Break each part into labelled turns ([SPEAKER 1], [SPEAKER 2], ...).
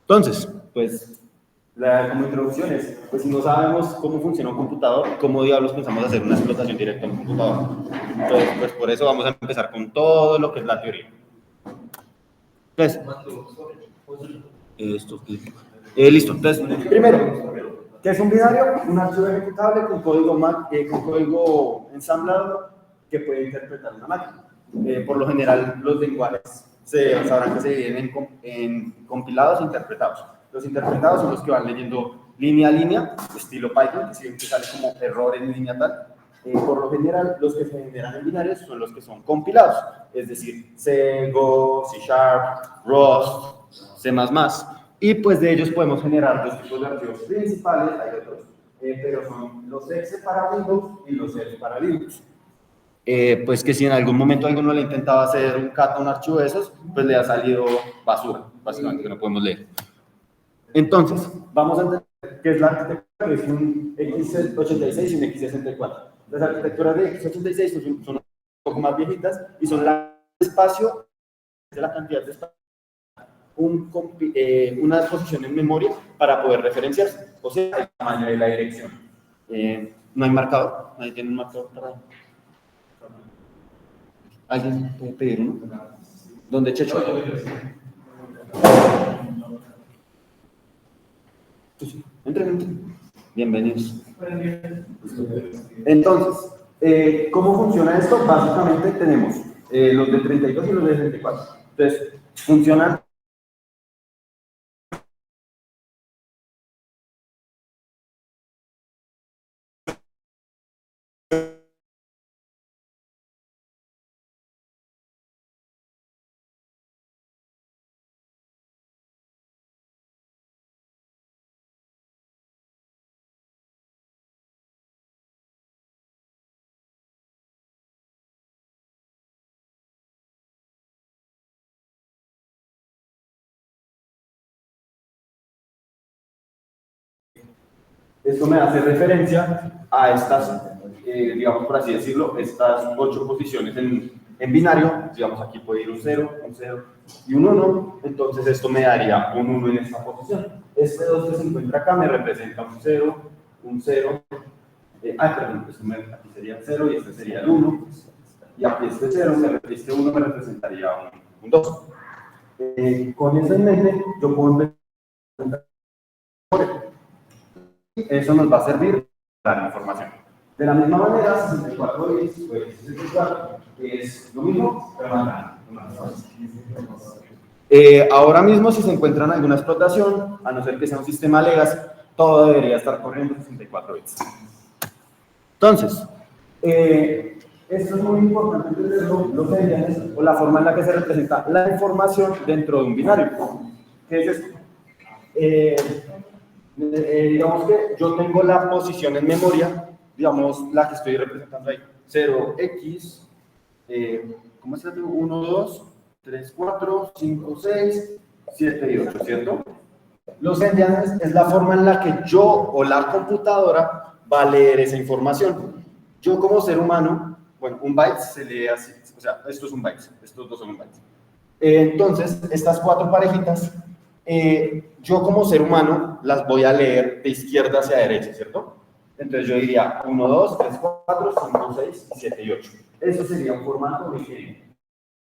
[SPEAKER 1] Entonces, pues, como introducción es, pues si no sabemos cómo funciona un computador, ¿cómo diablos pensamos hacer una explotación directa en un computador? Entonces, pues por eso vamos a empezar con todo lo que es la teoría. Entonces, listo. Entonces, primero, ¿qué es un binario? Un archivo ejecutable con código ensamblado que puede interpretar una máquina. Por lo general, los lenguajes sabrán que se dividen en compilados e interpretados. Los interpretados son los que van leyendo línea a línea, estilo Python, que siempre sale como error en línea tal. Por lo general, los que se generan en binarios son los que son compilados, es decir, C, Go, C Sharp, Rust, C++. Y pues de ellos podemos generar dos tipos de archivos principales, hay otros, pero son los exe para Windows y los exe para Linux. Pues que si en algún momento alguno le intentaba hacer un cat a un archivo de esos, pues le ha salido basura, básicamente, que no podemos leer. Entonces, vamos a entender qué es la arquitectura, que es un x86 y un x64. Las arquitecturas de x86 son un poco más viejitas y son la espacio, de la cantidad de espacio, una posición en memoria para poder referenciarse, o sea, el tamaño de la dirección. No hay marcador, nadie tiene un marcador para... ¿Alguien puede pedir uno? ¿Dónde, Checho? Entren. Bienvenidos. Entonces, ¿cómo funciona esto? Básicamente tenemos los de 32 y los de 64. Entonces, funcionan. Esto me hace referencia a estas, digamos por así decirlo, estas 8 posiciones en binario. Digamos, aquí puede ir un 0, un 0 y un 1. Entonces esto me daría un 1 en esta posición. Este 2 que se encuentra acá me representa un 0, un 0. Perdón, aquí sería el 0 y este sería el 1. Y aquí este 0, este 1 me representaría un 2. Con eso en mente, yo puedo empezar. Eso nos va a servir para la información. De la misma manera, 64 bits, pues 64 es lo mismo, pero más grande. Ahora mismo, si se encuentran alguna explotación, a no ser que sea un sistema legacy, todo debería estar corriendo 64 bits. Entonces, esto es muy importante entenderlo, los endianes, o la forma en la que se representa la información dentro de un binario. ¿Qué es esto? Digamos que yo tengo la posición en memoria, digamos la que estoy representando ahí, 0x, ¿cómo es el 1, 2, 3, 4, 5, 6, 7 y 8, ¿cierto? Los endianes es la forma en la que yo o la computadora va a leer esa información. Yo como ser humano, bueno, un byte se lee así, o sea, esto es un byte, estos dos son un byte. Entonces, estas 4 parejitas, yo como ser humano las voy a leer de izquierda hacia derecha, ¿cierto? Entonces yo diría 1, 2, 3, 4, 5, 6, 7 y 8. Eso sería un formato de género.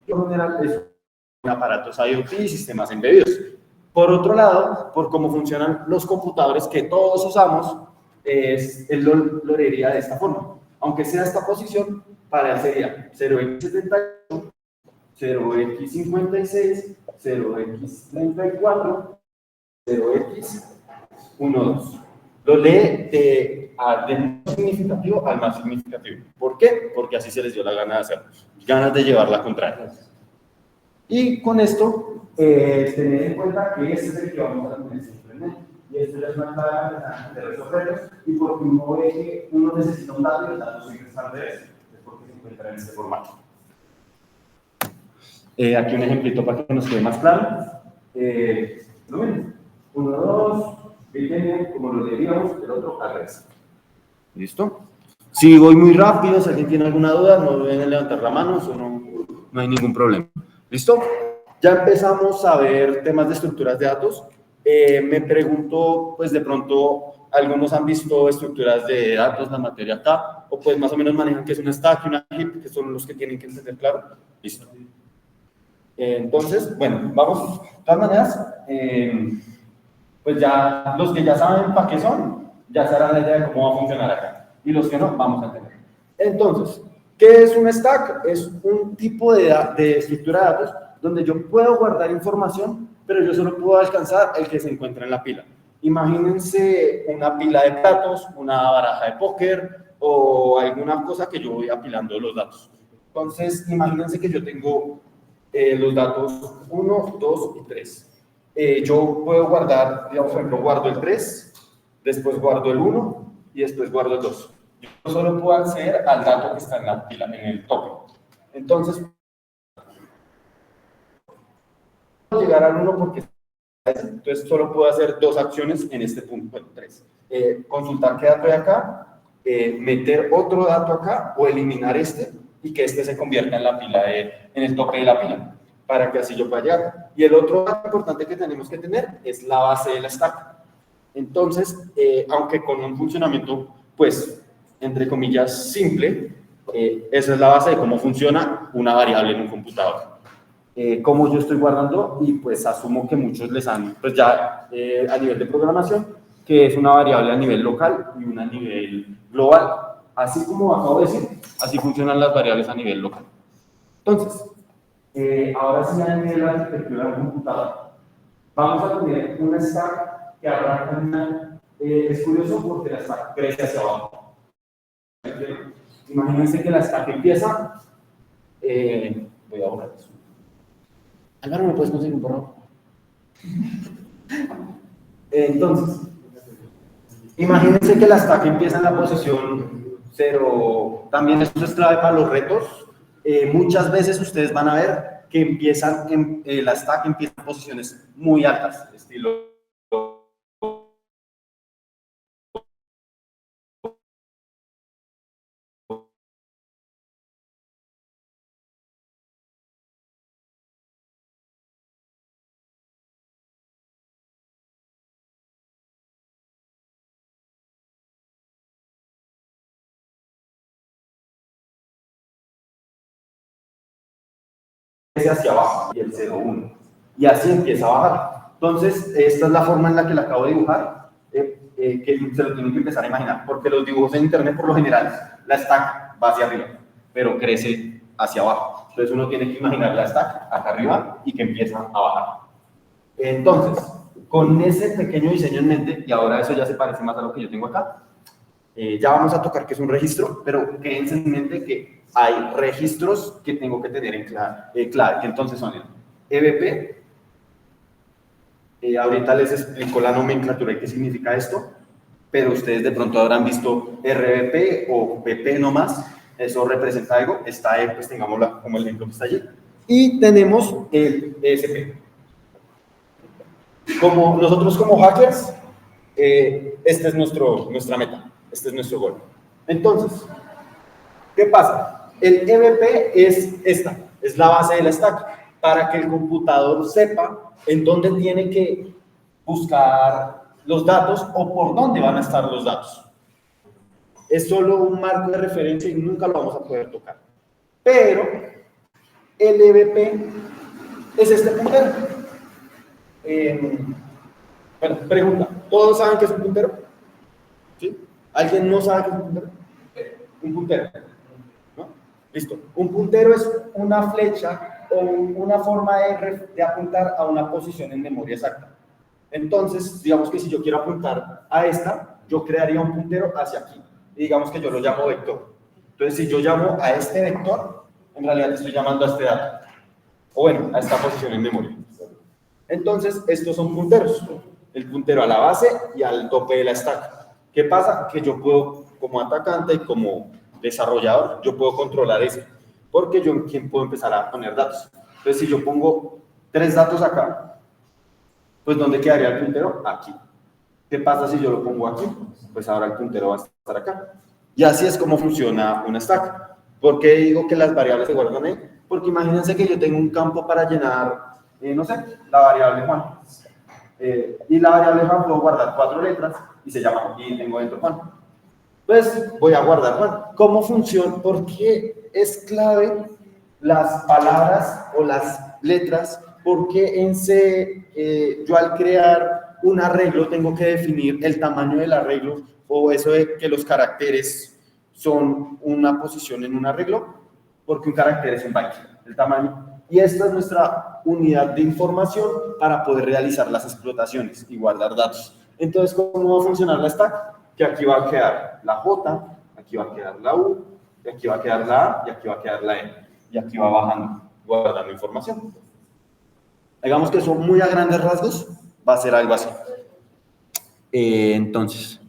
[SPEAKER 1] En general es un aparatos IoT y sistemas embebidos. Por otro lado, por cómo funcionan los computadores que todos usamos, él lo leería de esta forma. Aunque sea esta posición, para él sería 0x78, 0x56, 0x34, 0x12. Lo lee del más significativo al más significativo. ¿Por qué? Porque así se les dio la gana de hacerlo. Ganas de llevar la contraria. Y con esto, tener en cuenta que este es el que vamos a tener siempre en mente. Y esto es una clave de resolverlos. Y porque uno ve que uno necesita un dato y el dato siempre está al revés. Es porque se encuentra en este formato. Aquí un ejemplito para que nos quede más claro. Lo mismo. 1, 2, viene como lo leeríamos, el otro al revés. ¿Listo? Si voy muy rápido, si alguien tiene alguna duda, no deben levantar la mano, eso no hay ningún problema. ¿Listo? Ya empezamos a ver temas de estructuras de datos. Me pregunto, pues de pronto, algunos han visto estructuras de datos, la materia acá, o pues más o menos manejan que es un stack y una heap, que son los que tienen que entender, claro. Listo. Entonces, bueno, vamos, de todas maneras, pues ya los que ya saben para qué son, ya se harán la idea de cómo va a funcionar acá. Y los que no, vamos a entender. Entonces, ¿qué es un stack? Es un tipo de estructura de datos donde yo puedo guardar información, pero yo solo puedo alcanzar el que se encuentra en la pila. Imagínense una pila de platos, una baraja de póker o alguna cosa que yo voy apilando los datos. Entonces, imagínense que yo tengo los datos 1, 2 y 3. Yo puedo guardar, digamos, por ejemplo, guardo el 3, después guardo el 1 y después guardo el 2. Yo solo puedo acceder al dato que está en la pila, en el tope. Entonces, puedo llegar al 1 porque entonces solo puedo hacer dos acciones en este punto, bueno, 3. Consultar qué dato hay acá, meter otro dato acá o eliminar este y que este se convierta en la pila en el tope de la pila, para que así yo pueda llegar. Y el otro dato importante que tenemos que tener es la base de la stack. Entonces, aunque con un funcionamiento, pues, entre comillas, simple, esa es la base de cómo funciona una variable en un computador. Cómo yo estoy guardando y pues asumo que muchos les han, pues ya a nivel de programación, que es una variable a nivel local y una a nivel global. Así como acabo de decir, así funcionan las variables a nivel local. Entonces, ahora sí a nivel de la arquitectura del computador, vamos a tener una stack que arranca en una, es curioso porque la stack crece hacia abajo. Imagínense que la stack empieza, voy a borrar eso. Álvaro, ¿me puedes conseguir un borrador? Entonces, imagínense que la stack empieza en la posición 0. También esto es clave para los retos. Muchas veces ustedes van a ver que empiezan la stack empieza en posiciones muy altas, estilo hacia abajo y el 0,1. Y así empieza a bajar. Entonces, esta es la forma en la que la acabo de dibujar, que se lo tienen que empezar a imaginar, porque los dibujos en internet, por lo general, la stack va hacia arriba, pero crece hacia abajo. Entonces, uno tiene que imaginar la stack acá arriba y que empieza a bajar. Entonces, con ese pequeño diseño en mente, y ahora eso ya se parece más a lo que yo tengo acá, ya vamos a tocar que es un registro, pero quédense en mente que hay registros que tengo que tener en clave, que entonces son el EBP. Ahorita les explico la nomenclatura y qué significa esto, pero ustedes de pronto habrán visto RBP o BP nomás, eso representa algo, esta E, pues tengámosla como el ejemplo que está allí. Y tenemos el ESP. Como nosotros como hackers, esta es nuestra meta, este es nuestro gol. Entonces, ¿qué pasa? El EBP es esta, es la base de la stack, para que el computador sepa en dónde tiene que buscar los datos o por dónde van a estar los datos. Es solo un marco de referencia y nunca lo vamos a poder tocar. Pero el EBP es este puntero. Bueno, pregunta, ¿todos saben qué es un puntero? ¿Sí? ¿Alguien no sabe qué es un puntero? Un puntero, ¿no? Listo. Un puntero es una flecha o una forma de apuntar a una posición en memoria exacta. Entonces, digamos que si yo quiero apuntar a esta, yo crearía un puntero hacia aquí. Y digamos que yo lo llamo vector. Entonces, si yo llamo a este vector, en realidad estoy llamando a este dato. O bueno, a esta posición en memoria. Entonces, estos son punteros. El puntero a la base y al tope de la stack. ¿Qué pasa? Que yo puedo, como atacante y como desarrollador, yo puedo controlar eso. Porque yo en quién puedo empezar a poner datos. Entonces, si yo pongo 3 datos acá, pues ¿dónde quedaría el puntero? Aquí. ¿Qué pasa si yo lo pongo aquí? Pues ahora el puntero va a estar acá. Y así es como funciona una stack. ¿Por qué digo que las variables se guardan ahí? Porque imagínense que yo tengo un campo para llenar, no sé, la variable Juan. Y la variable Juan puedo guardar 4 letras y se llama, y tengo dentro Juan. Pues voy a guardar Juan. ¿Cómo funciona? ¿Por qué es clave las palabras o las letras? Porque en C, yo al crear un arreglo tengo que definir el tamaño del arreglo, o eso de que los caracteres son una posición en un arreglo, porque un carácter es un byte, el tamaño. Y esta es nuestra unidad de información para poder realizar las explotaciones y guardar datos. Entonces, ¿cómo va a funcionar la stack? Que aquí va a quedar la J, aquí va a quedar la U, y aquí va a quedar la A, y aquí va a quedar la E. Y aquí va bajando, guardando información. Digamos que son muy a grandes rasgos, va a ser algo así. Entonces,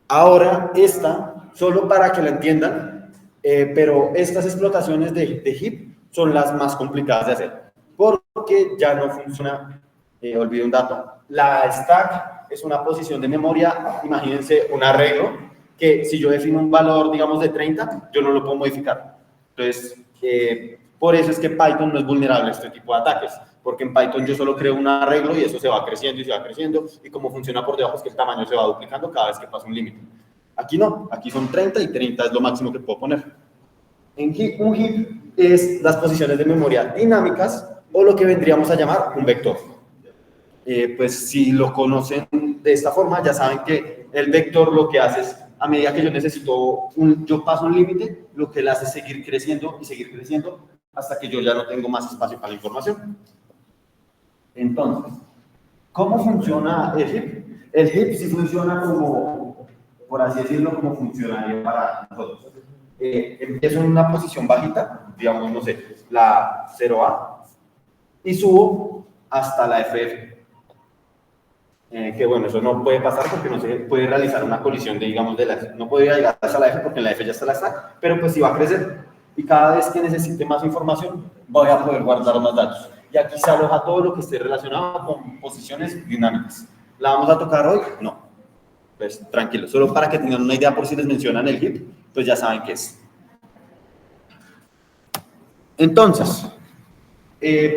[SPEAKER 1] ahora esta, solo para que la entiendan, pero estas explotaciones de heap son las más complicadas de hacer, porque ya no funciona, olvidé un dato, la stack es una posición de memoria, imagínense un arreglo, que si yo defino un valor, digamos, de 30, yo no lo puedo modificar. Entonces, por eso es que Python no es vulnerable a este tipo de ataques, porque en Python yo solo creo un arreglo y eso se va creciendo y se va creciendo, y como funciona por debajo es que el tamaño se va duplicando cada vez que pasa un límite. Aquí no, aquí son 30 y 30 es lo máximo que puedo poner. En heap, un heap es las posiciones de memoria dinámicas o lo que vendríamos a llamar un vector. Pues si lo conocen de esta forma, ya saben que el vector lo que hace es, a medida que yo necesito, yo paso un límite, lo que él hace es seguir creciendo y seguir creciendo hasta que yo ya no tengo más espacio para la información. Entonces, ¿cómo funciona el heap? El heap sí funciona como, por así decirlo, como funcionaría para nosotros. Empiezo en una posición bajita, digamos, no sé, la 0A, y subo hasta la FF. Que bueno, eso no puede pasar porque no se puede realizar una colisión de, digamos, de la F. No podría llegar hasta la F porque en la F ya está la stack, pero pues sí va a crecer. Y cada vez que necesite más información, voy a poder guardar más datos. Y aquí se aloja todo lo que esté relacionado con posiciones dinámicas. ¿La vamos a tocar hoy? No. Pues tranquilo, solo para que tengan una idea por si les mencionan el heap, pues ya saben qué es. Entonces,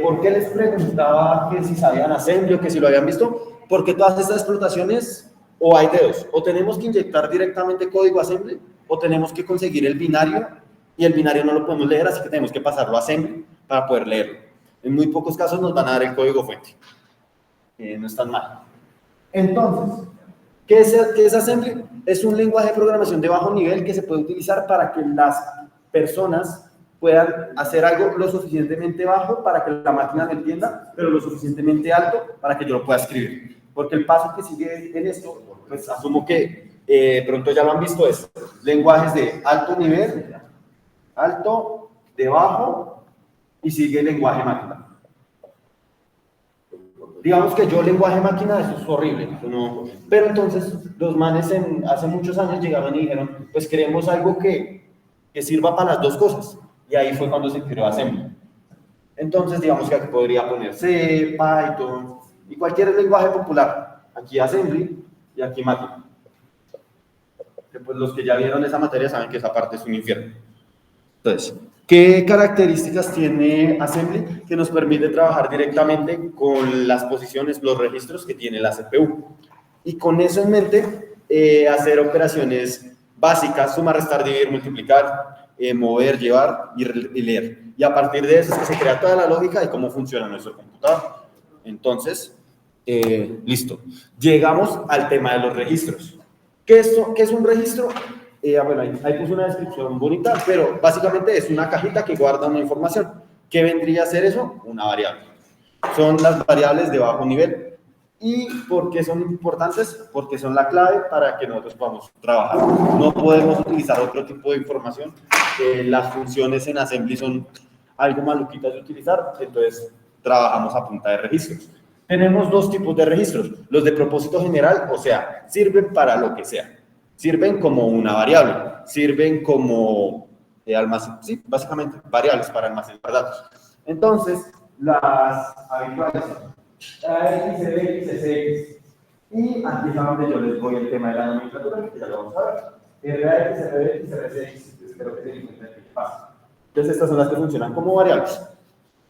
[SPEAKER 1] ¿por qué les preguntaba que si sabían assembly o que si lo habían visto? Porque todas estas explotaciones, o hay de dos, o tenemos que inyectar directamente código assembly, o tenemos que conseguir el binario, y el binario no lo podemos leer, así que tenemos que pasarlo a assembly para poder leerlo. En muy pocos casos nos van a dar el código fuente. No es tan mal. Entonces, ¿qué es assembly? Es un lenguaje de programación de bajo nivel que se puede utilizar para que las personas puedan hacer algo lo suficientemente bajo para que la máquina lo entienda, pero lo suficientemente alto para que yo lo pueda escribir. Porque el paso que sigue en esto, pues asumo que pronto ya lo han visto, es lenguajes de alto nivel, alto, de bajo, y sigue el lenguaje máquina. Digamos que yo lenguaje máquina, eso es horrible, ¿no? Pero entonces los manes hace muchos años llegaron y dijeron, pues queremos algo que sirva para las dos cosas. Y ahí fue cuando se creó Assembly. Entonces, digamos que aquí podría poner C, Python y cualquier lenguaje popular. Aquí Assembly y aquí máquina. Pues los que ya vieron esa materia saben que esa parte es un infierno. Entonces, ¿qué características tiene Assembly que nos permite trabajar directamente con las posiciones, los registros que tiene la CPU? Y con eso en mente, hacer operaciones básicas, sumar, restar, dividir, multiplicar, mover, llevar y leer. Y a partir de eso es que se crea toda la lógica de cómo funciona nuestro computador. Entonces, listo. Llegamos al tema de los registros. ¿Qué es un registro? Bueno, ahí puse una descripción bonita, pero básicamente es una cajita que guarda una información. ¿Qué vendría a ser eso? Una variable. Son las variables de bajo nivel. ¿Y por qué son importantes? Porque son la clave para que nosotros podamos trabajar. No podemos utilizar otro tipo de información. Las funciones en Assembly son algo maluquitas de utilizar, entonces trabajamos a punta de registros. Tenemos dos tipos de registros. Los de propósito general, o sea, sirven para lo que sea. Sirven como una variable, sirven como sí, básicamente variables para almacenar datos. Entonces, las habituales X, X, SX. Y aquí es donde yo les voy el tema de la nomenclatura, que ya lo vamos a ver. RAX, RBX, RCX. Espero que se den cuenta de qué pasa. Entonces, estas son las que funcionan como variables.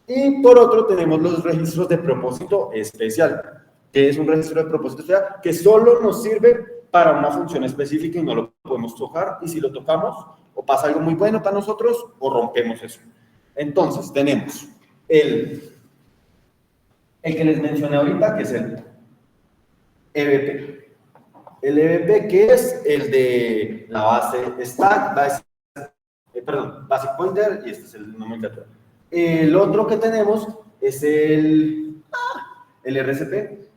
[SPEAKER 1] Y por otro tenemos los registros de propósito especial, que es un registro de propósito especial que solo nos sirve para una función específica y no lo podemos tocar, y si lo tocamos o pasa algo muy bueno para nosotros o rompemos eso. Entonces tenemos el que les mencioné ahorita, que es el EBP. El EBP, que es el de la base stack, basic pointer, y este es el nomenclatura. El otro que tenemos es el RCP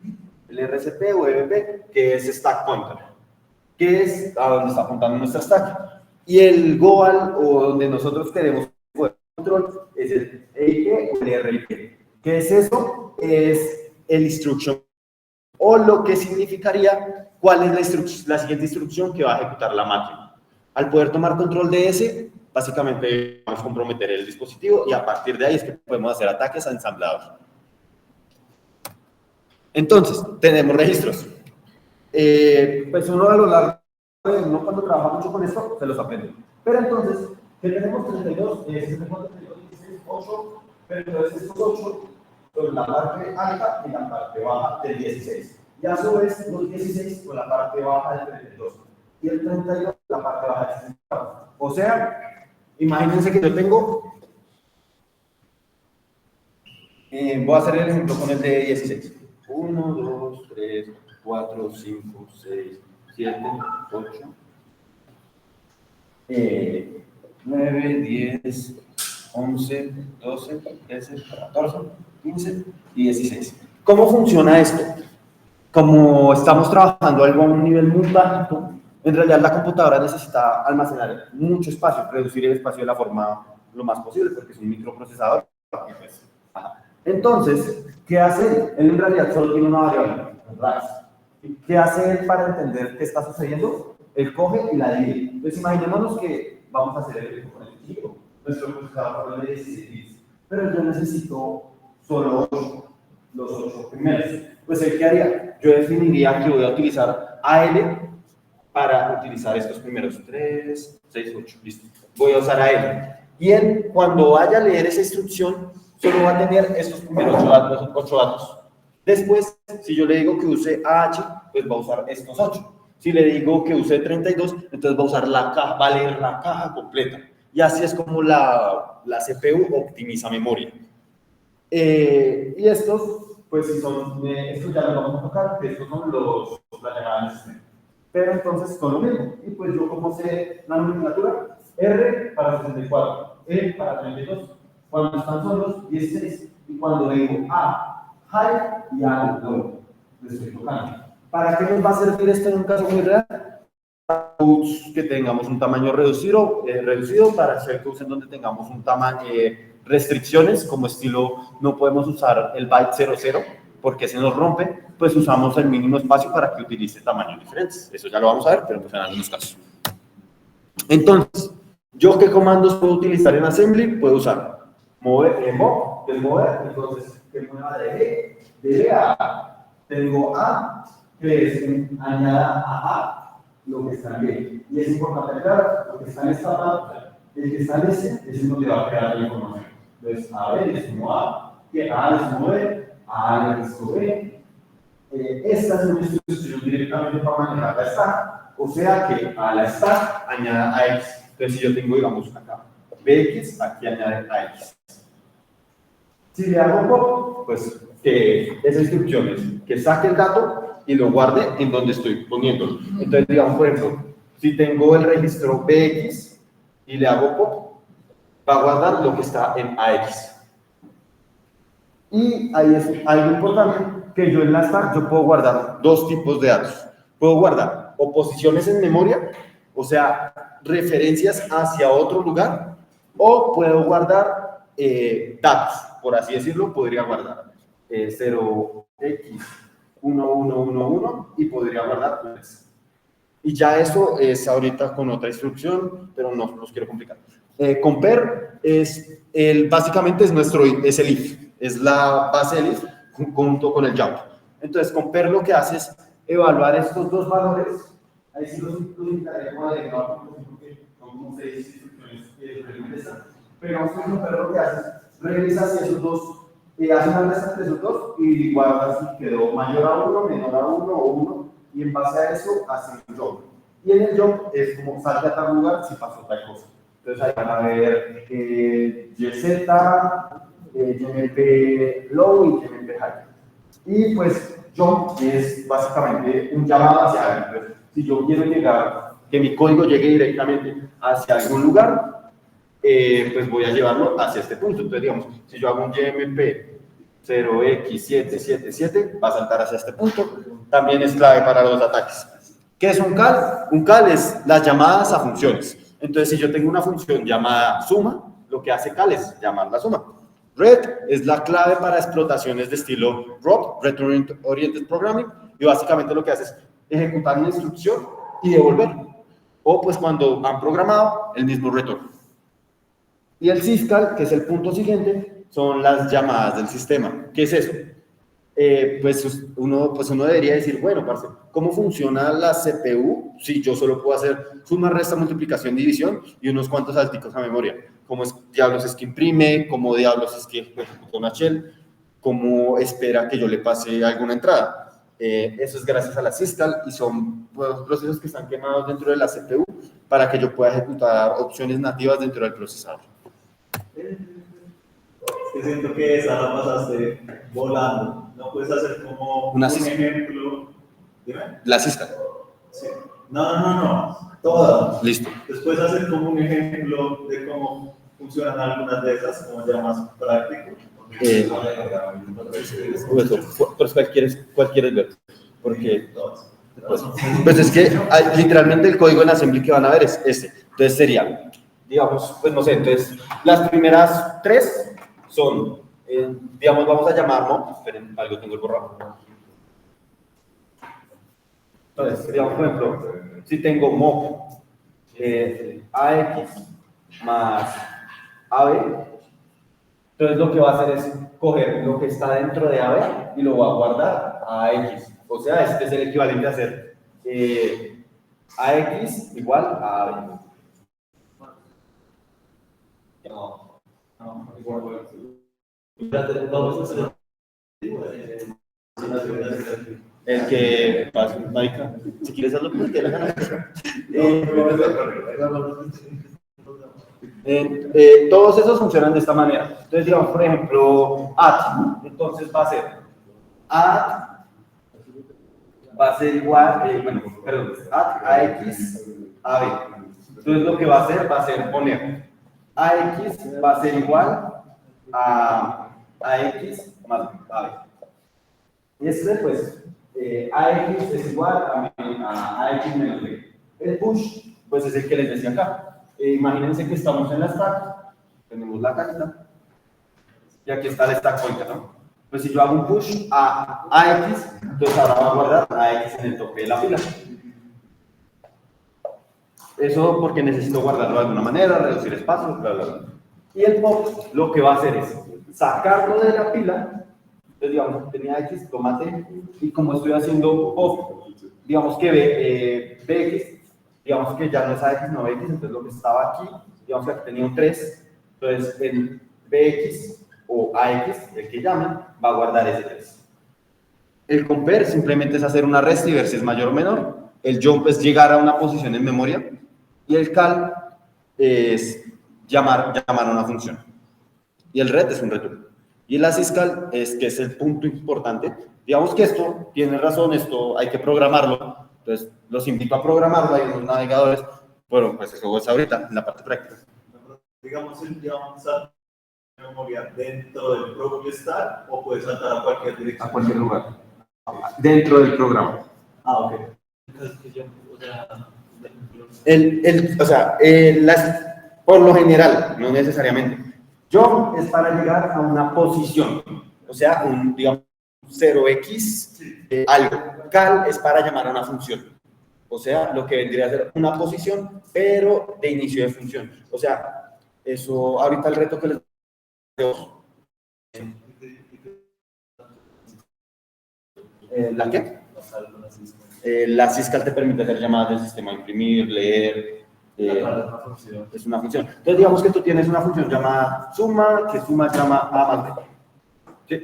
[SPEAKER 1] o EBP, que es stack pointer, que es a donde está apuntando nuestra stack. Y el goal, o donde nosotros queremos control, es el EIP o el RIP. ¿Qué es eso? Es el instruction, o lo que significaría cuál es la siguiente instrucción que va a ejecutar la máquina. Al poder tomar control de ese, básicamente vamos a comprometer el dispositivo y a partir de ahí es que podemos hacer ataques a ensamblados. Entonces, tenemos registros. Pues uno a lo largo de uno cuando trabaja mucho con esto, se los aprende. Pero entonces, tenemos 32, 64, 32, 16, 8, pero entonces estos 8 son la parte alta y la parte baja del 16. Y a su vez, los 16 son la parte baja del 32. Y el 32, la parte baja del 64. O sea, imagínense que yo tengo, voy a hacer el ejemplo con el de 16. 1, 2, 3, 4, 5, 6, 7, 8, 9, 10, 11, 12, 13, 14, 15 y 16. ¿Cómo funciona esto? Como estamos trabajando algo a un nivel muy bajito, en realidad la computadora necesita almacenar mucho espacio, reducir el espacio de la forma lo más posible, porque es un microprocesador. Entonces, ¿qué hace? Él en realidad solo tiene una variable, RAS. ¿Qué hace él para entender qué está sucediendo? Él coge y la divide. Entonces, imaginémonos que vamos a hacer el con el chico. Nuestro procesador de 16 bits, pero yo necesito solo 8, los 8 primeros. Pues, ¿qué haría? Yo definiría que voy a utilizar AL para utilizar estos primeros 3, 6, 8. Listo. Voy a usar AL. Y él, cuando vaya a leer esa instrucción, solo va a tener estos primeros 8 datos. Después, si yo le digo que use AH, pues va a usar estos 8. Si le digo que use 32, entonces va a usar la caja, va a leer la caja completa. Y así es como la CPU optimiza memoria. Y estos, pues si son, estos ya los vamos a tocar, que estos son las llamadas de sistema. Pero entonces son lo mismo. Y pues yo como sé la nomenclatura, R para 64, E para 32, cuando están solos, 16. Y cuando digo A, high y A, low, les estoy tocando. ¿Para qué nos va a servir esto en un caso muy real? Que tengamos un tamaño reducido para hacer que usen donde tengamos un tamaño, restricciones, como estilo, no podemos usar el byte 00 porque se nos rompe, pues usamos el mínimo espacio para que utilice tamaños diferentes. Eso ya lo vamos a ver, pero pues en algunos casos. Entonces, ¿yo qué comandos puedo utilizar en Assembly? Puedo usar mover, mov, del mover, entonces, que mueva de B a A. Tengo A, que es añada a A lo que está en B. Y es importante aclarar, lo que está en esta parte, el que está en ese, es donde va a crear la información. Entonces, a B le sumo A, que A le sumo B, a A le sumo B. Esta es una instrucción directamente para manejar la stack. O sea que a la stack añada a X. Entonces, si yo tengo, digamos, acá BX, aquí añade a X. Si le hago pop, pues que esa instrucción es que saque el dato y lo guarde en donde estoy poniéndolo. Entonces, digamos, por ejemplo, si tengo el registro BX y le hago pop, va a guardar lo que está en AX. Y ahí es algo importante, que yo en la stack yo puedo guardar dos tipos de datos. Puedo guardar o posiciones en memoria, o sea, referencias hacia otro lugar, o puedo guardar datos, por así decirlo, podría guardar 0x1111 y podría guardar 3. Y ya eso es ahorita con otra instrucción, pero no los quiero complicar. Compare básicamente es el if, es la base del if junto con el jump. Entonces, compare lo que hace es evaluar estos dos valores. Ahí sí los indicaré como adecuado, porque son como 6 instrucciones que realizan. Pero compare lo que hace es revisas si esos dos, haces una resta entre esos dos y guardas si quedó mayor a 1, menor a 1 o 1, y en base a eso haces un jump. Y en el jump es como salta a tal lugar si pasó tal cosa. Entonces ahí van a ver YZ, YMP low y YMP high. Y pues jump es básicamente un llamado hacia alguien. Entonces, si yo quiero llegar, que mi código llegue directamente hacia algún lugar, pues voy a llevarlo hacia este punto. Entonces, digamos, si yo hago un YMP 0x777, va a saltar hacia este punto. También es clave para los ataques. ¿Qué es un call? Un call es las llamadas a funciones. Entonces, si yo tengo una función llamada suma, lo que hace call es llamar la suma. Red es la clave para explotaciones de estilo ROP, Return Oriented Programming, y básicamente lo que hace es ejecutar una instrucción y devolver. O pues cuando han programado el mismo retorno. Y el syscall, que es el punto siguiente, son las llamadas del sistema. ¿Qué es eso? Pues uno debería decir, bueno, parce, ¿cómo funciona la CPU si yo solo puedo hacer suma, resta, multiplicación, división y unos cuantos salticos a memoria? ¿Cómo diablos es que imprime? ¿Cómo diablos es que ejecuta una shell? ¿Cómo espera que yo le pase alguna entrada? Eso es gracias a la syscall y son procesos que están quemados dentro de la CPU para que yo pueda ejecutar opciones nativas dentro del procesador.
[SPEAKER 2] Que siento que esa la pasaste volando. No puedes hacer como
[SPEAKER 1] un
[SPEAKER 2] ejemplo. Dime.
[SPEAKER 1] La syscall.
[SPEAKER 2] Sí. No. Todas.
[SPEAKER 1] Listo.
[SPEAKER 2] Después hacer como un ejemplo de cómo funcionan algunas de esas, como ya más práctico.
[SPEAKER 1] Pues ¿cuál quieres ver? Porque pues es que literalmente el código en assembly que van a ver es este. Entonces sería, digamos, pues no sé, entonces las primeras tres son, digamos, vamos a llamar mob. Esperen, algo tengo el borrado. Entonces, digamos, por ejemplo, si tengo mob AX más AB, entonces lo que va a hacer es coger lo que está dentro de AB y lo va a guardar a AX. O sea, este es el equivalente a hacer AX igual a AB. El que pasa, Maika, si quieres hacerlo, pues te la gana. Todos esos funcionan de esta manera. Entonces, digamos, por ejemplo, add. Entonces va a ser add va a ser igual, add AX a B. Entonces lo que va a hacer poner AX va a ser igual a AX más AB. Y este, pues, AX es igual a AX menos B. El push, pues es el que les decía acá. Imagínense que estamos en la stack, tenemos la cajita, y aquí está el stack pointer, ¿no? Pues si yo hago un push a AX, entonces ahora va a guardar AX en el tope de la fila. Eso porque necesito guardarlo de alguna manera, reducir espacio, bla, bla, bla. Y el pop lo que va a hacer es sacarlo de la pila. Entonces, digamos, tenía X, tomate, y como estoy haciendo pop, digamos que BX, digamos que ya no es AX, no BX, entonces lo que estaba aquí, digamos que aquí tenía un 3, entonces el BX o AX, el que llamen, va a guardar ese 3. El compare simplemente es hacer una resta y ver si es mayor o menor. El jump es llegar a una posición en memoria. Y el call es llamar a una función. Y el ret es un return. Y el syscall es que es el punto importante. Digamos que esto tiene razón, esto hay que programarlo. Entonces, los invito a programarlo. Hay unos navegadores. Bueno, pues eso es ahorita, en la parte práctica.
[SPEAKER 2] Digamos, saltar memoria dentro del propio stack o puedes saltar a cualquier dirección.
[SPEAKER 1] A cualquier lugar. Dentro del programa.
[SPEAKER 2] Ok.
[SPEAKER 1] Por lo general, no necesariamente. Jump es para llegar a una posición, o sea, digamos, 0x algo. Cal es para llamar a una función, o sea, lo que vendría a ser una posición, pero de inicio de función. O sea, eso, ahorita el reto que les ¿la qué? La syscall te permite hacer llamadas del sistema, imprimir, leer, Es una función. Entonces, digamos que tú tienes una función llamada suma, que suma llama a más b. ¿Sí?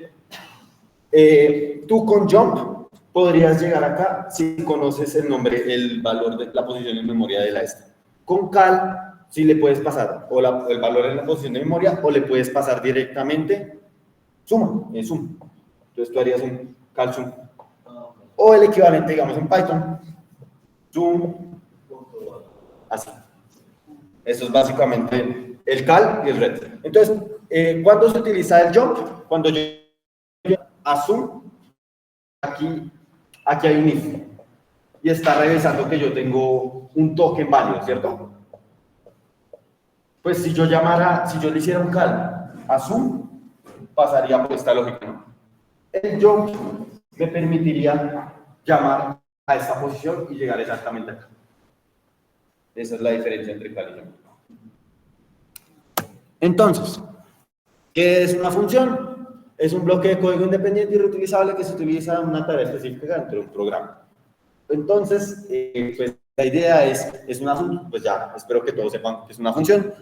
[SPEAKER 1] Tú con jump podrías llegar acá si conoces el nombre, el valor de la posición en memoria de la esta. Con cal, sí le puedes pasar o el valor en la posición de memoria o le puedes pasar directamente suma, en sum. Entonces tú harías un cal sum. O el equivalente, digamos, en Python, sum, así. Eso es básicamente el cal y el ret. Entonces, ¿cuándo se utiliza el jump? Cuando yo asumo, aquí hay un if, y está revisando que yo tengo un token válido, ¿cierto? Pues si yo le hiciera un cal a sum, pasaría por esta lógica, ¿no? El jump me permitiría llamar a esta posición y llegar exactamente acá. Esa es la diferencia entre cal y jump. Entonces, ¿qué es una función? Es un bloque de código independiente y reutilizable que se utiliza en una tarea específica dentro de un programa. Entonces, pues la idea es una función, pues ya, espero que todos sepan que es una función,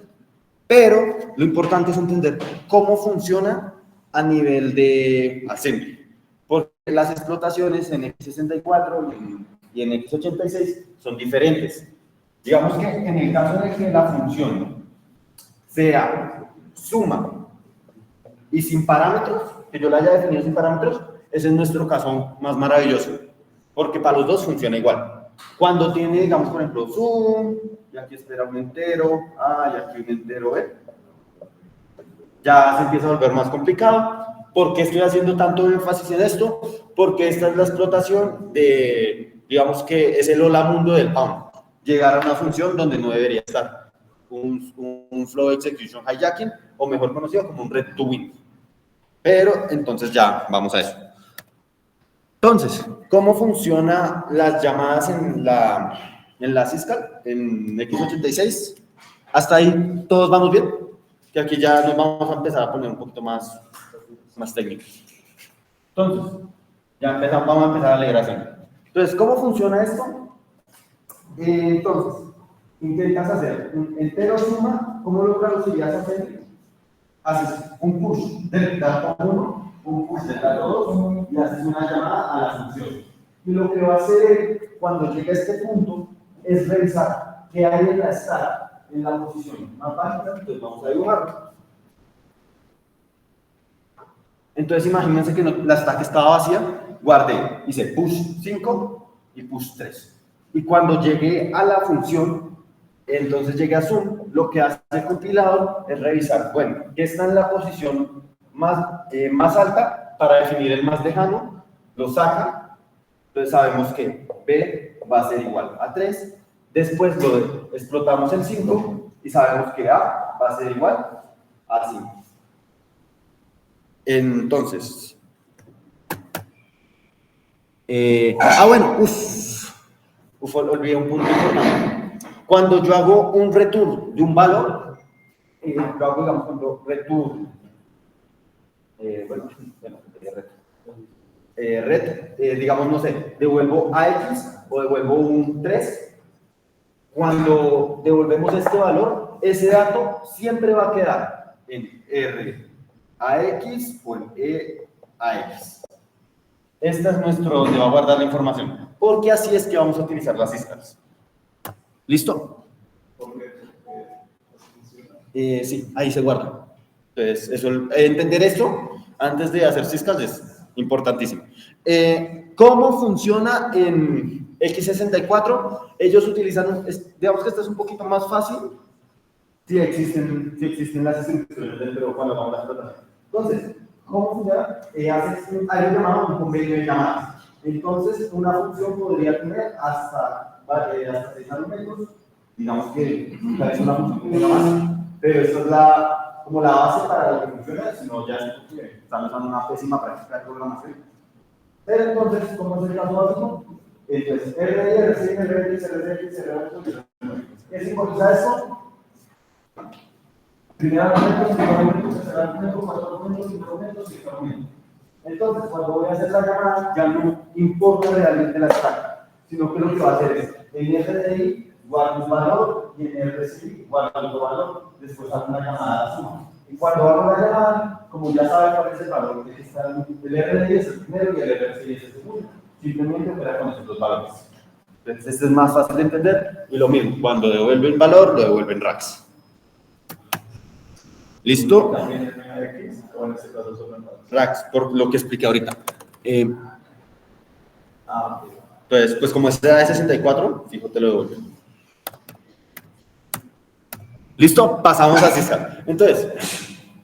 [SPEAKER 1] pero lo importante es entender cómo funciona a nivel de assembly, porque las explotaciones en x64 y en x86 son diferentes. Digamos que en el caso de que la función sea suma y sin parámetros, que yo la haya definido sin parámetros, ese es nuestro caso más maravilloso, porque para los dos funciona igual. Cuando tiene, digamos, por ejemplo, sum, y aquí espera un entero A, y aquí un entero B, ya se empieza a volver más complicado. ¿Por qué estoy haciendo tanto énfasis en esto? Porque esta es la explotación de, digamos que es el hola mundo del pound. Llegar a una función donde no debería estar. Un flow execution hijacking, o mejor conocido como un red to win. Pero entonces ya vamos a eso. Entonces, ¿cómo funcionan las llamadas en la Syscall, en x86? Hasta ahí todos vamos bien, que aquí ya nos vamos a empezar a poner un poquito más técnicos. Entonces, vamos a empezar a leer así. Entonces, ¿cómo funciona esto? Entonces, intentas hacer un entero suma, ¿cómo lo traducirías a hacer? Haces un push del dato 1, un push del dato 2 y haces una llamada a la función. Y lo que va a hacer cuando llegue a este punto es revisar qué hay en la stack, en la posición más básica. Entonces vamos a dibujarlo. Entonces imagínense que la stack estaba vacía, guardé, hice push 5 y push 3. Y cuando llegué a la función, entonces llegué a sum, lo que hace el compilador es revisar, bueno, ¿qué está en la posición más alta para definir el más lejano? Lo saca, entonces sabemos que B va a ser igual a 3, después explotamos el 5 y sabemos que A va a ser igual a 5. Entonces, bueno, olvidé un punto importante. Cuando yo hago un return de un valor, yo hago, digamos, cuando return, digamos, no sé, devuelvo a X o devuelvo un 3, cuando devolvemos este valor, ese dato siempre va a quedar en R a X o en E a X. Este es nuestro donde va a guardar la información, porque así es que vamos a utilizar las Syscalls. ¿Listo? Sí, ahí se guarda. Entonces, entender esto antes de hacer Syscalls es importantísimo. ¿Cómo funciona en x64? Ellos utilizan, digamos que esto es un poquito más fácil si existen las instrucciones pero cuando vamos a la explotación. Entonces, ¿cómo funciona? Hay un llamado, un convenio de llamadas. Entonces, una función podría tener hasta 6 argumentos. Digamos que nunca es una función que tenga más, pero esto es como la base para lo que funciona, sino ya es porque estamos usando una pésima práctica de programación. Pero entonces, ¿cómo es el caso básico? Entonces, R, RC, RX, RX, RX, ¿es simboliza esto? Primer argumento, segundo argumento, tercer argumento, cuarto argumento, quinto argumento, sexto argumento. Entonces, cuando voy a hacer la llamada, ya no importa realmente la stack, sino que lo que va a hacer es, en RDI guardo un valor y en el recibir guardo otro valor, después hago una llamada a suma. Y cuando hago la llamada, como ya sabe cuál es el valor que está el RDI es el primero y el RCI es el segundo, simplemente opera con esos dos valores. Entonces, este es más fácil de entender y lo mismo, cuando devuelven valor, lo devuelven racks. ¿Listo?
[SPEAKER 2] También es X, o en este caso solo en racks.
[SPEAKER 1] Racks, por lo que expliqué ahorita.
[SPEAKER 2] Ok.
[SPEAKER 1] Entonces, pues como es de 64, fijo, te lo devuelve. ¿Listo? Pasamos a Ciscar. Entonces,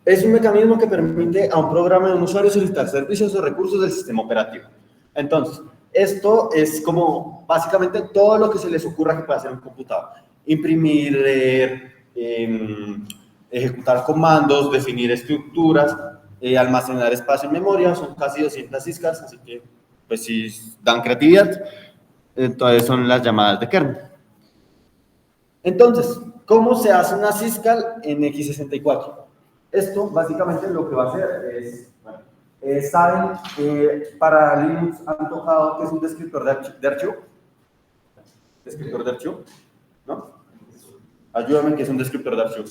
[SPEAKER 1] es un mecanismo que permite a un programa de un usuario solicitar servicios o recursos del sistema operativo. Entonces, esto es como básicamente todo lo que se les ocurra que pueda hacer un computador. Imprimir, leer, ejecutar comandos, definir estructuras, almacenar espacio en memoria. Son casi 200 Ciscars, así que pues si dan creatividad. Entonces son las llamadas de kernel. Entonces, ¿cómo se hace una Ciscal en x64? Esto básicamente lo que va a hacer es, bueno, saben, para Linux han tocado que es un descriptor de archivo. ¿Descriptor de archivo? ¿No? Ayúdame, ¿qué es un descriptor de archivo?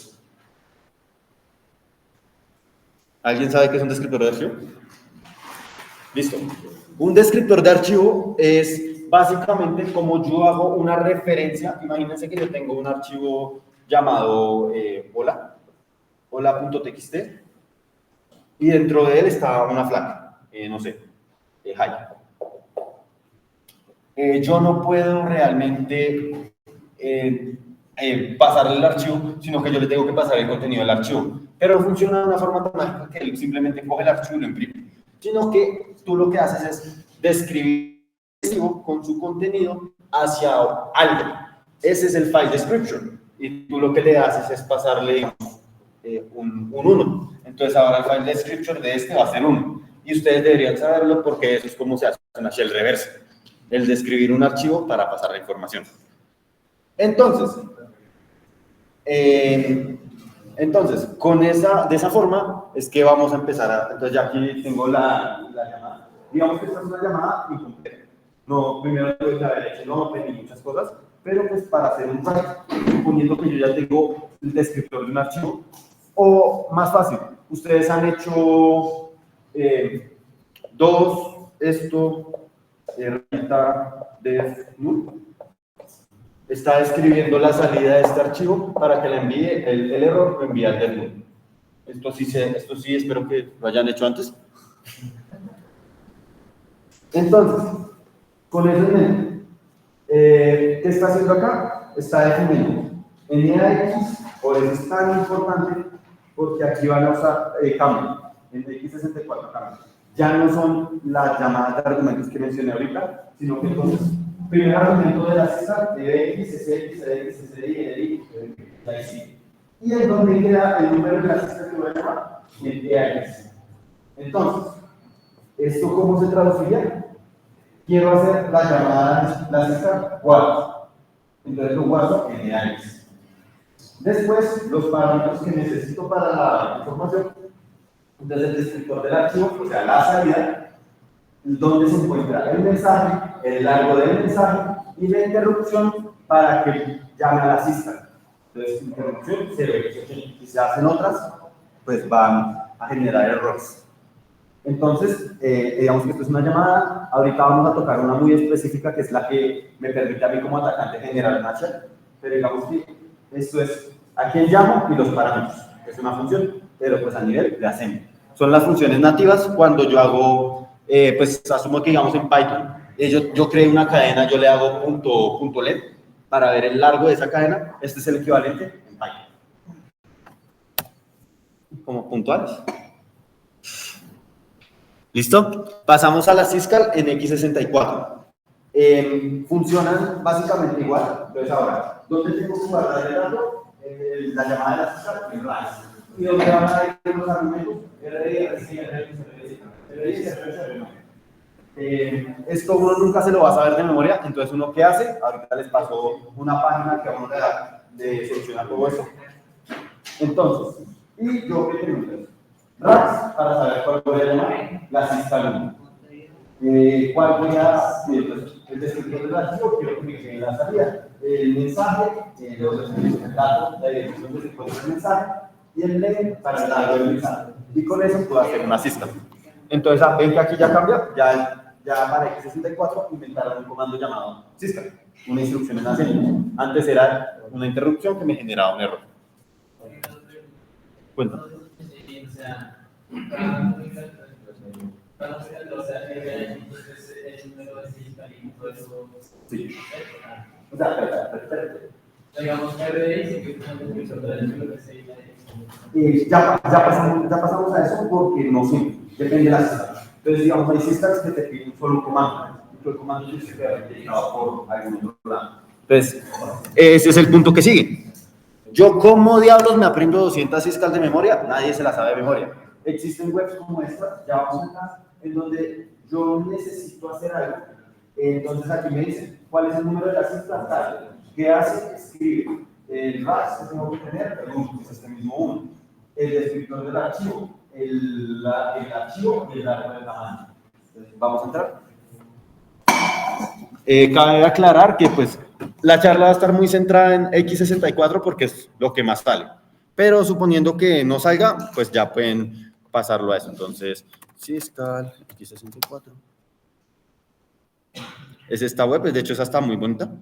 [SPEAKER 1] ¿Alguien sabe qué es un descriptor de archivo? Listo. Un descriptor de archivo es básicamente como yo hago una referencia. Imagínense que yo tengo un archivo llamado hola.txt, y dentro de él está una flag, no sé, hi. Yo no puedo realmente pasarle el archivo, sino que yo le tengo que pasar el contenido del archivo. Pero no funciona de una forma tan mágica que él simplemente coge el archivo y lo imprime, sino que tú lo que haces es describir con su contenido hacia algo. Ese es el file description. Y tú lo que le haces es pasarle un 1. Entonces ahora el file description de este va a ser 1. Y ustedes deberían saberlo porque eso es como se hace una shell reverse. El describir un archivo para pasar la información. Entonces, de esa forma es que vamos a empezar a... Entonces ya aquí tengo la llamada. Digamos que esta es una llamada incompleta. No, primero tengo que haber hecho nombre y muchas cosas, pero pues para hacer un file, suponiendo que yo ya tengo el descriptor de un archivo, o más fácil, ustedes han hecho null, está escribiendo la salida de este archivo para que le envíe el error, lo envía al dev null. Esto sí espero que lo hayan hecho antes. Entonces, con eso en mente, ¿qué está haciendo acá? Está definiendo NAX, por eso es tan importante, porque aquí van a usar cambio, en x64 cambio. Ya no son las llamadas de argumentos que mencioné ahorita, sino que entonces, primer argumento de la cesta, x, sx, x, sy, y y en donde queda el número de la cesta que voy a llamar, el AX. Entonces, ¿esto cómo se traduciría? Quiero hacer la llamada, la cesta guardo. Entonces lo guardo en AX. Después, los parámetros que necesito para la información. Entonces, el descriptor del archivo, o sea, la salida, donde se encuentra el mensaje, el largo del mensaje y la interrupción para que llame a la cista. Entonces, interrupción 0x80. Si se hacen otras, pues van a generar errores. Entonces, digamos que esto es una llamada. Ahorita vamos a tocar una muy específica que es la que me permite a mí como atacante generar una shell. Pero digamos que esto es a quién llamo y los parámetros. Es una función, pero pues a nivel de assembly. Son las funciones nativas cuando yo hago, pues asumo que digamos en Python, yo creo una cadena, yo le hago punto led para ver el largo de esa cadena. Este es el equivalente en Python. Como puntuales. ¿Listo? Pasamos a la Ciscal en x64. Funcionan básicamente igual. Entonces ahora, ¿dónde tengo que guardar el dato? La llamada de la Ciscal en RAID. ¿Y dónde van a ir los argumentos? Esto uno nunca se lo va a saber de memoria, entonces uno ¿qué hace? Ahorita les paso una página que vamos a de solucionar todo eso. Entonces, y yo qué tengo RAS para saber cuál voy a llamar la Ciscal 1. ¿Cuál voy a el descriptor del archivo? Quiero que me quede la salida. el mensaje, el dato, la dirección donde se encuentra el mensaje, y el link para el largo del mensaje. Y con eso puedo hacer una system. Entonces, ven que aquí ya cambió, ya para x64 inventaron un comando llamado system, una instrucción en assembly. Antes era una interrupción que me generaba un error. Cuenta. Sí. O sea, espérate.
[SPEAKER 3] Digamos que RDI
[SPEAKER 1] ya pasamos a eso porque no sé, depende de la cita. Entonces, digamos, hay citas que te piden solo un comando, y el comando tiene que ser identificado por algún otro lado. Entonces, ese es el punto que sigue. Yo, ¿cómo diablos me aprendo 200 ciscas de memoria? Nadie se las sabe de memoria. Existen webs como esta, ya vamos acá, en donde yo necesito hacer algo. Entonces, aquí me dicen, ¿cuál es el número de la cista? Tal. ¿Qué hace? Escribe. El RAS que tengo que tener, es este mismo uno. El descriptor del archivo, el archivo y el árbol de tamaño. Entonces, vamos a entrar. Cabe aclarar que pues la charla va a estar muy centrada en x64 porque es lo que más sale. Pero suponiendo que no salga, pues ya pueden pasarlo a eso. Entonces, Syscall x64. Es esta web, de hecho esa está muy bonita.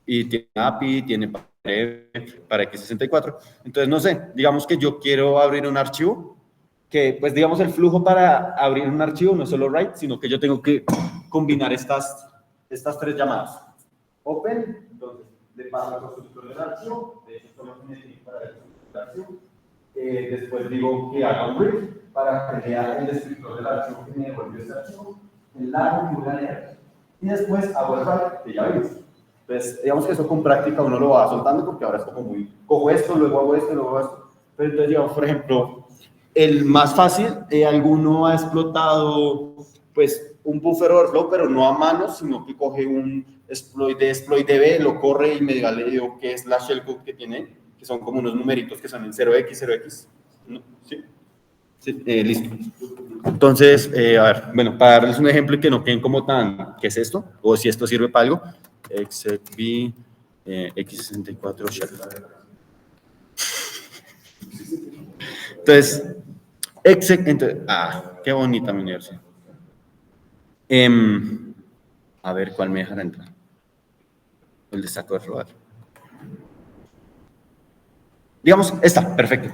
[SPEAKER 1] Y tiene API, tiene para x64. Entonces, no sé, digamos que yo quiero abrir un archivo, que pues digamos el flujo para abrir un archivo no es solo write, sino que yo tengo que combinar estas tres llamadas. Open, entonces le paso al constructor del archivo, de hecho solo me define para el archivo. Después digo que haga un read para crear el descriptor del archivo que me devolvió este archivo, el largo que voy a leer, y después hago el write, que ya vimos. Entonces, digamos que eso con práctica uno lo va soltando porque ahora es como muy, cojo esto, luego hago esto, luego hago esto. Pero entonces, digamos, por ejemplo, el más fácil, alguno ha explotado, pues, un buffer overflow, pero no a mano, sino que coge un exploit DB, lo corre y me diga qué es la shellcode que tiene, que son como unos numeritos que son en 0x, 0x. ¿No? ¿Sí? Sí, listo. Entonces, a ver, bueno, para darles un ejemplo y que no queden como tan, ¿qué es esto? O si esto sirve para algo, execv x64 shell. Entonces, qué bonita mi universidad. A ver, ¿cuál me dejará entrar? El de saco de robar. Digamos, esta, perfecto.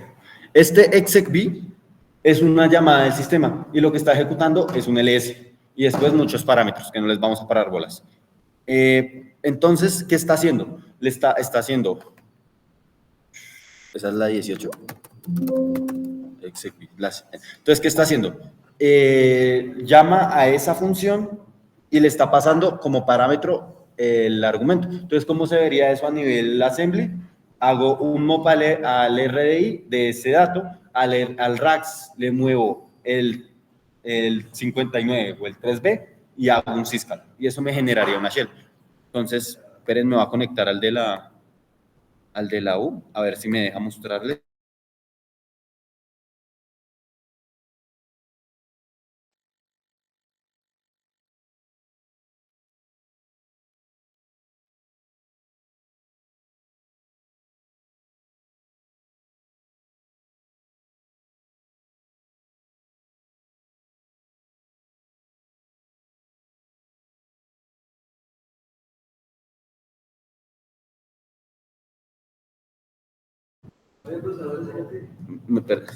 [SPEAKER 1] Este execv es una llamada del sistema y lo que está ejecutando es un ls y después muchos parámetros que no les vamos a parar bolas. Entonces, ¿qué está haciendo? Está haciendo, esa es la 18. Entonces, ¿qué está haciendo? Llama a esa función y le está pasando como parámetro el argumento. Entonces, ¿cómo se vería eso a nivel assembly? Hago un mop al RDI de ese dato, al RAX le muevo el 59 o el 3B y hago un syscall. Y eso me generaría una shell. Entonces, esperen, me va a conectar al de la U, a ver si me deja mostrarle. Me perdí.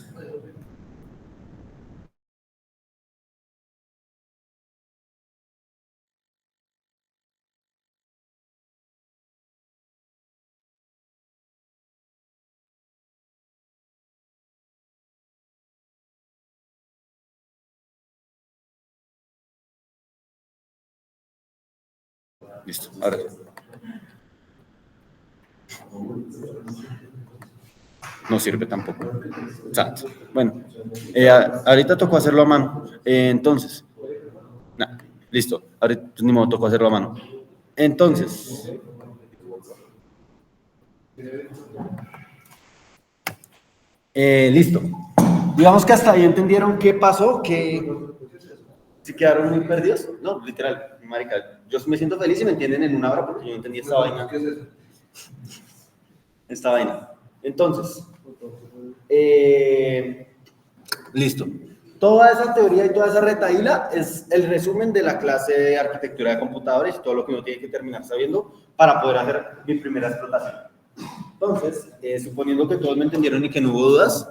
[SPEAKER 1] Listo, ahora. No sirve tampoco. Exacto. Bueno, ahorita tocó hacerlo a mano. Entonces, listo. Ahorita ni modo, tocó hacerlo a mano. Entonces, listo. Digamos que hasta ahí entendieron qué pasó, que si quedaron muy perdidos. No, literal, marica, yo me siento feliz y me entienden en una hora porque yo no entendí esta vaina.
[SPEAKER 4] ¿Qué es eso?
[SPEAKER 1] Esta vaina. Entonces, listo. Toda esa teoría y toda esa retaíla es el resumen de la clase de arquitectura de computadores y todo lo que uno tiene que terminar sabiendo para poder hacer mi primera explotación. Entonces, suponiendo que todos me entendieron y que no hubo dudas,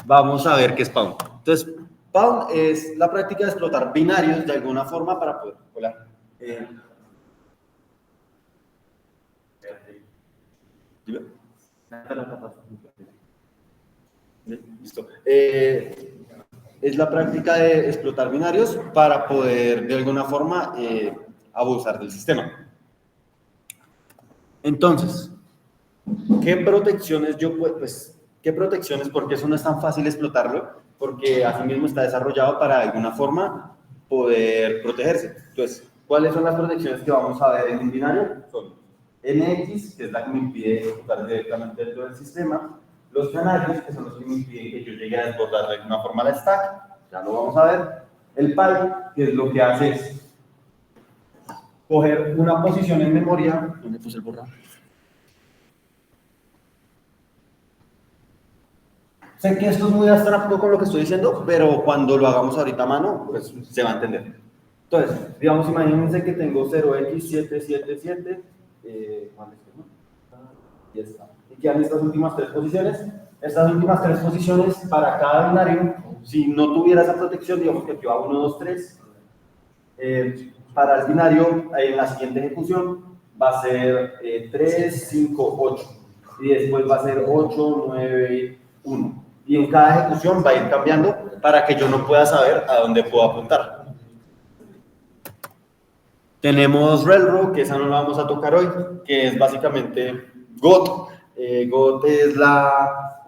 [SPEAKER 1] vamos a ver qué es Pound. Entonces, Pound es la práctica de explotar binarios de alguna forma para poder volar. Listo. Es la práctica de explotar binarios para poder de alguna forma abusar del sistema. Entonces, ¿qué protecciones yo puedo, qué protecciones? Porque eso no es tan fácil explotarlo, porque asimismo está desarrollado para de alguna forma poder protegerse. Entonces, ¿cuáles son las protecciones que vamos a ver en un binario? Son NX, que es la que me impide ejecutar directamente dentro del sistema, los canarios, que son los que me impiden que yo llegue a desbordar de alguna forma la stack, ya lo vamos a ver, el PI, que es lo que hace es coger una posición en memoria. ¿Dónde puse el borrador? Sé que esto es muy abstracto con lo que estoy diciendo, pero cuando lo hagamos ahorita a mano, pues se va a entender. Entonces, digamos, imagínense que tengo 0x777, ¿cuál es? Y está. Y quedan estas últimas tres posiciones. Estas últimas tres posiciones para cada binario, si no tuviera esa protección, digamos que yo hago 1, 2, 3, para el binario, en la siguiente ejecución, va a ser 3, 5, 8. Y después va a ser 8, 9, 1. Y en cada ejecución va a ir cambiando para que yo no pueda saber a dónde puedo apuntar. Tenemos Railroad, que esa no la vamos a tocar hoy, que es básicamente GOT. GOT es la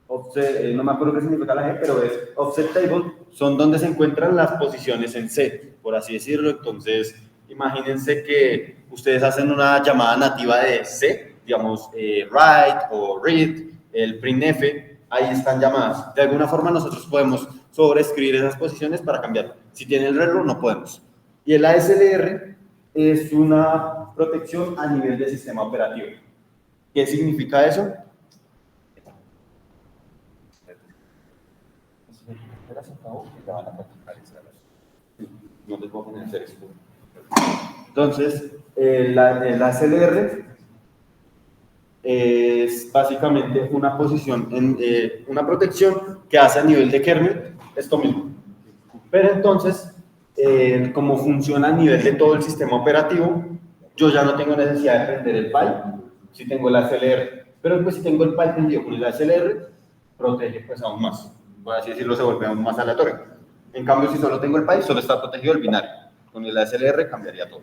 [SPEAKER 1] offset, no me acuerdo qué significa la G, pero es offset table, son donde se encuentran las posiciones en C, por así decirlo. Entonces, imagínense que ustedes hacen una llamada nativa de C, digamos write o read, el printf, ahí están llamadas. De alguna forma nosotros podemos sobreescribir esas posiciones para cambiarlo. Si tiene el railroad, no podemos. Y el ASLR es una protección a nivel de sistema operativo. ¿Qué significa eso? No te puedo poner en serio. Entonces, el ASLR es básicamente una posición, una protección que hace a nivel de kernel esto mismo. Pero entonces, como funciona a nivel de todo el sistema operativo, yo ya no tengo necesidad de prender el PI si tengo el ASLR. Pero pues si tengo el PI prendido con el ASLR, protege pues aún más. Por así decirlo, se vuelve aún más aleatorio. En cambio, si solo tengo el PI, solo está protegido el binario. Con el ASLR cambiaría todo.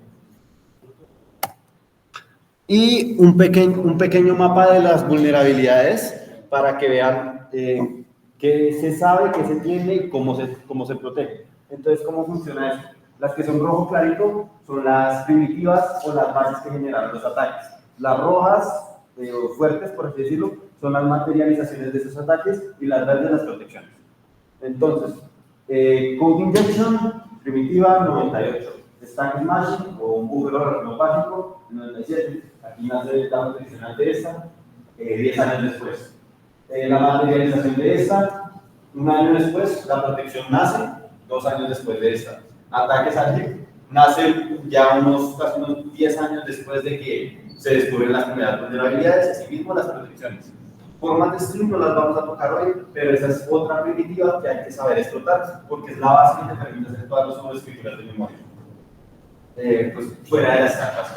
[SPEAKER 1] Y un pequeño mapa de las vulnerabilidades para que vean qué se sabe, qué se tiene y cómo se protege. Entonces, ¿cómo funciona esto? Las que son rojo clarito son las primitivas o las bases que generaron los ataques. Las rojas, fuertes, por así decirlo, son las materializaciones de esos ataques y las verdes las protecciones. Entonces, Code Injection, primitiva, 98. Stack Smashing o un bug básico, 97. Aquí nace la protección de esta, 10 años después. La materialización de esta, un año después, la protección nace, 2 años después de esta. Ataques ágil, nace ya casi unos 10 años después de que se descubren las primeras vulnerabilidades, así mismo las protecciones. Formas de stream no las vamos a tocar hoy, pero esa es otra primitiva que hay que saber explotar, porque es la base que te permite hacer todas las sobreescrituras de memoria. Pues fuera de las capas.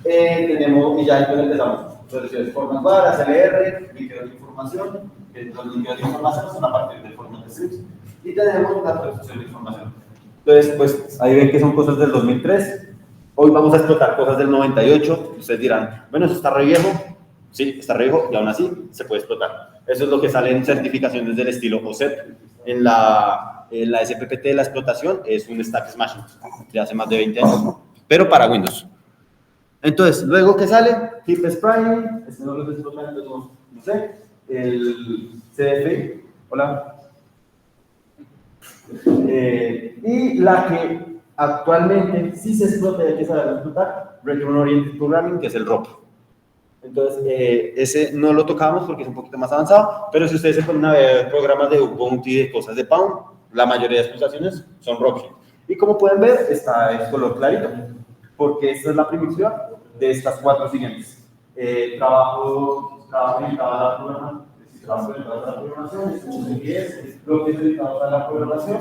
[SPEAKER 1] Tenemos, y ya después empezamos, soluciones formas var, ASLR, líquidos de información, que los líquidos de información son a partir de formas de streams, y tenemos la protección de información. Entonces, pues ahí ven que son cosas del 2003, hoy vamos a explotar cosas del 98, ustedes dirán, bueno, eso está re viejo, sí, está re viejo, y aún así se puede explotar. Eso es lo que sale en certificaciones del estilo OSEP. En la SPPT de la explotación es un stack smashing de hace más de 20 años, pero para Windows. Entonces, luego que sale, Heap Spring, este no lo estoy explotando, no sé, el CDF, hola, Y la que actualmente sí se explota y hay que saber explotar, Return Oriented Programming, que es el ROP. Entonces, ese no lo tocamos porque es un poquito más avanzado, pero si ustedes se ponen a ver programas de Ubuntu y de cosas de Pound, la mayoría de explotaciones son ROP. Y como pueden ver, está en color clarito, porque esta es la primicia de estas 4 siguientes. Trabajo orientado a la programación, lo que es dedicado a la programación.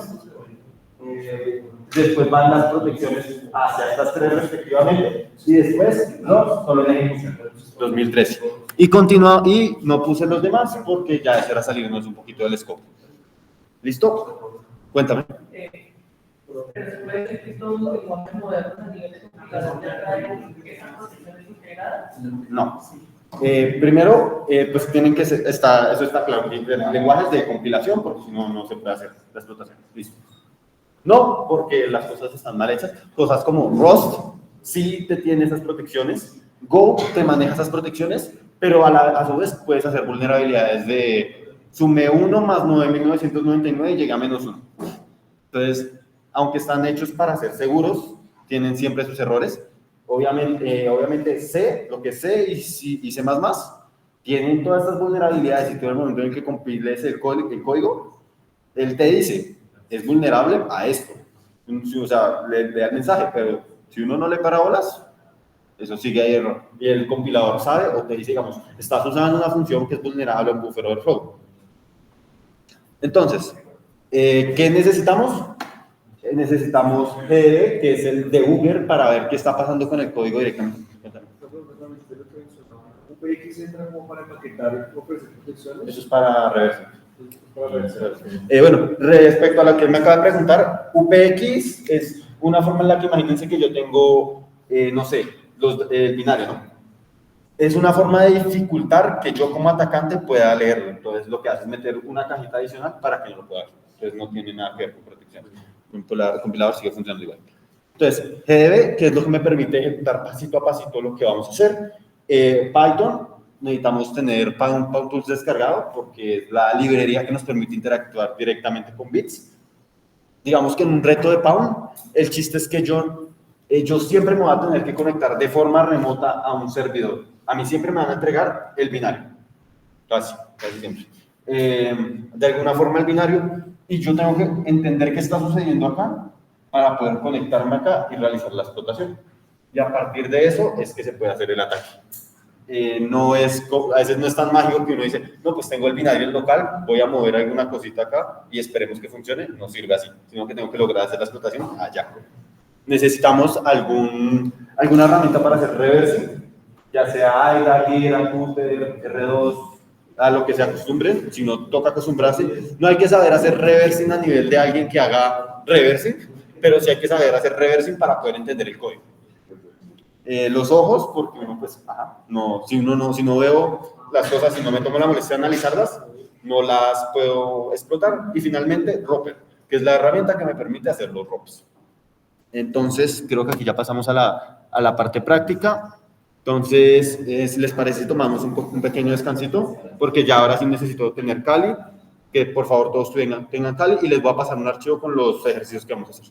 [SPEAKER 1] Después van las protecciones hacia estas 3 respectivamente, y después los solo en ejecución. 2013. Y continúa, y no puse los demás porque ya era salirnos un poquito del scope. ¿Listo? Cuéntame.
[SPEAKER 3] Pero se puede decir que todos los lenguajes modernos a nivel de compilación ya traen esas protecciones integradas.
[SPEAKER 1] No. Primero, pues tienen que ser, eso está claro, lenguajes de compilación, porque si no, no se puede hacer la explotación. Listo. No, porque las cosas están mal hechas. Cosas como Rust sí te tiene esas protecciones, Go te maneja esas protecciones, pero a su vez puedes hacer vulnerabilidades de sume 1 más 9.999 y llega a -1. Entonces, aunque están hechos para ser seguros, tienen siempre sus errores. Obviamente C, lo que C y C++, tienen todas estas vulnerabilidades y todo el momento en que compiles el código, él te dice, es vulnerable a esto. O sea, le da el mensaje, pero si uno no le para bolas, eso sigue ahí error. Y el compilador sabe o te dice, digamos, estás usando una función que es vulnerable a un buffer overflow. Entonces, ¿qué necesitamos? Necesitamos GDB, que es el debugger para ver qué está pasando con el código directamente.
[SPEAKER 4] UPX entra como para empaquetar ofrecer protecciones.
[SPEAKER 1] Eso es para reverse. Bueno, respecto a lo que me acaba de preguntar, UPX es una forma en la que imagínense que yo tengo, no sé, el binario, ¿no? Es una forma de dificultar que yo como atacante pueda leerlo. Entonces, lo que hace es meter una cajita adicional para que no lo pueda ver. Entonces, no tiene el compilador sigue funcionando igual. Entonces, GDB, que es lo que me permite ejecutar pasito a pasito lo que vamos a hacer. Python, necesitamos tener PoundTools descargado porque es la librería que nos permite interactuar directamente con bits. Digamos que en un reto de Pound, el chiste es que yo siempre me voy a tener que conectar de forma remota a un servidor. A mí siempre me van a entregar el binario, casi siempre. De alguna forma el binario, y yo tengo que entender qué está sucediendo acá para poder conectarme acá y realizar la explotación. Y a partir de eso es que se puede hacer el ataque. A veces no es tan mágico que uno dice, no, pues tengo el binario en local, voy a mover alguna cosita acá y esperemos que funcione. No sirve así, sino que tengo que lograr hacer la explotación allá. Necesitamos alguna herramienta para hacer reversing, ya sea AIDA, Gira, Qt, R2, a lo que se acostumbren. Si no toca acostumbrarse, no hay que saber hacer reversing a nivel de alguien que haga reversing, pero sí hay que saber hacer reversing para poder entender el código. Los ojos, porque uno pues, si no veo las cosas, si no me tomo la molestia de analizarlas, no las puedo explotar. Y finalmente, Roper, que es la herramienta que me permite hacer los ROPs. Entonces, creo que aquí ya pasamos a la parte práctica. Entonces, ¿les parece si tomamos un pequeño descansito? Porque ya ahora sí necesito tener Kali, que por favor todos tengan Kali, y les voy a pasar un archivo con los ejercicios que vamos a hacer.